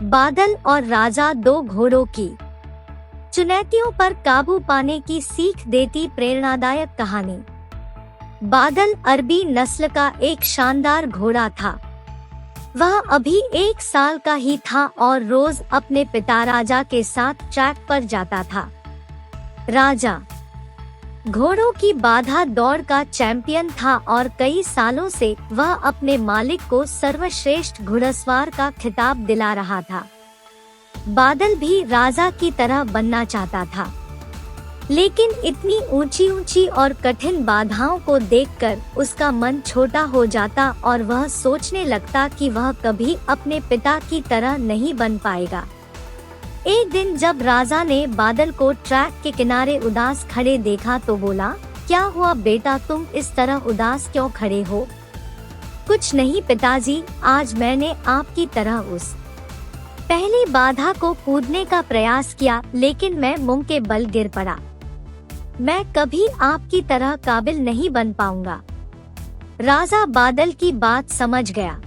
बादल और राजा, दो घोड़ों की चुनौतियों पर काबू पाने की सीख देती प्रेरणादायक कहानी। बादल अरबी नस्ल का एक शानदार घोड़ा था। वह अभी 1 साल का ही था और रोज अपने पिता राजा के साथ ट्रैक पर जाता था। राजा घोड़ों की बाधा दौड़ का चैंपियन था और कई सालों से वह अपने मालिक को सर्वश्रेष्ठ घुड़सवार का खिताब दिला रहा था। बादल भी राजा की तरह बनना चाहता था, लेकिन इतनी ऊंची ऊंची और कठिन बाधाओं को देखकर उसका मन छोटा हो जाता और वह सोचने लगता कि वह कभी अपने पिता की तरह नहीं बन पाएगा। एक दिन जब राजा ने बादल को ट्रैक के किनारे उदास खड़े देखा तो बोला, क्या हुआ बेटा, तुम इस तरह उदास क्यों खड़े हो? कुछ नहीं पिताजी, आज मैंने आपकी तरह उस पहली बाधा को कूदने का प्रयास किया, लेकिन मैं मुंह के बल गिर पड़ा। मैं कभी आपकी तरह काबिल नहीं बन पाऊंगा। राजा बादल की बात समझ गया।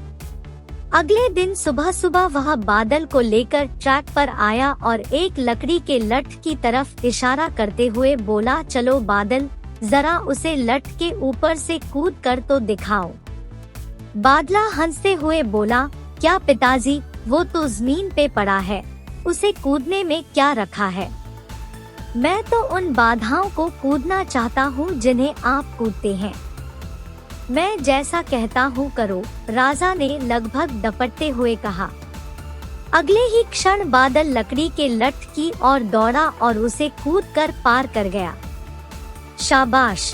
अगले दिन सुबह सुबह वह बादल को लेकर ट्रैक पर आया और एक लकड़ी के लठ की तरफ इशारा करते हुए बोला, चलो बादल, जरा उसे लठ के ऊपर से कूद कर तो दिखाओ। बादला हंसते हुए बोला, क्या पिताजी, वो तो जमीन पे पड़ा है, उसे कूदने में क्या रखा है? मैं तो उन बाधाओं को कूदना चाहता हूँ जिन्हें आप कूदते हैं। मैं जैसा कहता हूँ करो, राजा ने लगभग डपटते हुए कहा। अगले ही क्षण बादल लकड़ी के लठ की ओर दौड़ा और उसे कूदकर पार कर गया। शाबाश,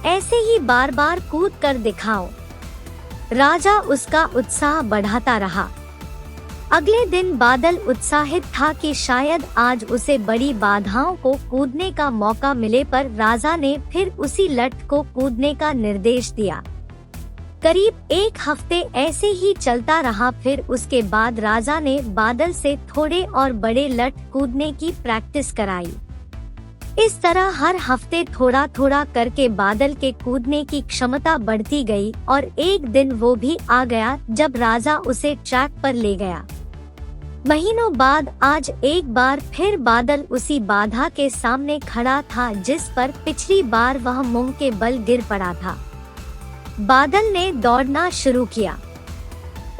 ऐसे ही बार बार कूद कर दिखाओ। राजा उसका उत्साह बढ़ाता रहा। अगले दिन बादल उत्साहित था कि शायद आज उसे बड़ी बाधाओं को कूदने का मौका मिले, पर राजा ने फिर उसी लठ को कूदने का निर्देश दिया। करीब 1 हफ्ते ऐसे ही चलता रहा। फिर उसके बाद राजा ने बादल से थोड़े और बड़े लठ कूदने की प्रैक्टिस कराई। इस तरह हर हफ्ते थोड़ा थोड़ा करके बादल के कूदने की क्षमता बढ़ती गई और एक दिन वो भी आ गया जब राजा उसे ट्रैक पर ले गया। महीनों बाद आज एक बार फिर बादल उसी बाधा के सामने खड़ा था जिस पर पिछली बार वह मुंह के बल गिर पड़ा था। बादल ने दौड़ना शुरू किया।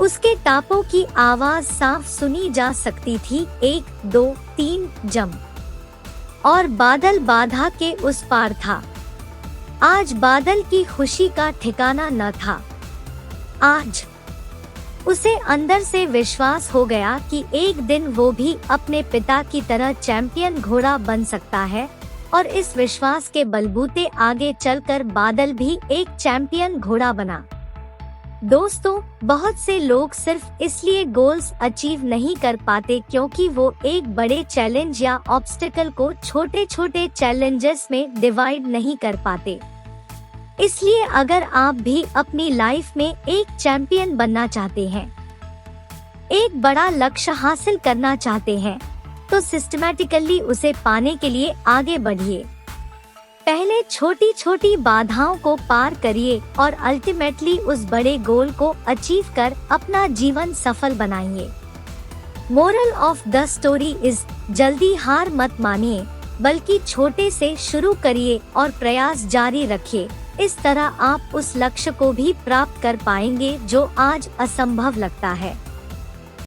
उसके टापों की आवाज साफ सुनी जा सकती थी, 1 2 3 जंप, और बादल बाधा के उस पार था। आज बादल की खुशी का ठिकाना न था। आज उसे अंदर से विश्वास हो गया कि एक दिन वो भी अपने पिता की तरह चैंपियन घोड़ा बन सकता है, और इस विश्वास के बलबूते आगे चलकर बादल भी एक चैंपियन घोड़ा बना। दोस्तों, बहुत से लोग सिर्फ इसलिए गोल्स अचीव नहीं कर पाते क्योंकि वो एक बड़े चैलेंज या ऑब्स्टिकल को छोटे छोटे चैलेंजेस में डिवाइड नहीं कर पाते। इसलिए अगर आप भी अपनी लाइफ में एक चैंपियन बनना चाहते हैं, एक बड़ा लक्ष्य हासिल करना चाहते हैं, तो सिस्टमैटिकली उसे पाने के लिए आगे बढ़िए। पहले छोटी छोटी बाधाओं को पार करिए और अल्टीमेटली उस बड़े गोल को अचीव कर अपना जीवन सफल बनाइए। Moral of the story is, जल्दी हार मत मानिए, बल्कि छोटे से शुरू करिए और प्रयास जारी रखिए। इस तरह आप उस लक्ष्य को भी प्राप्त कर पाएंगे जो आज असंभव लगता है।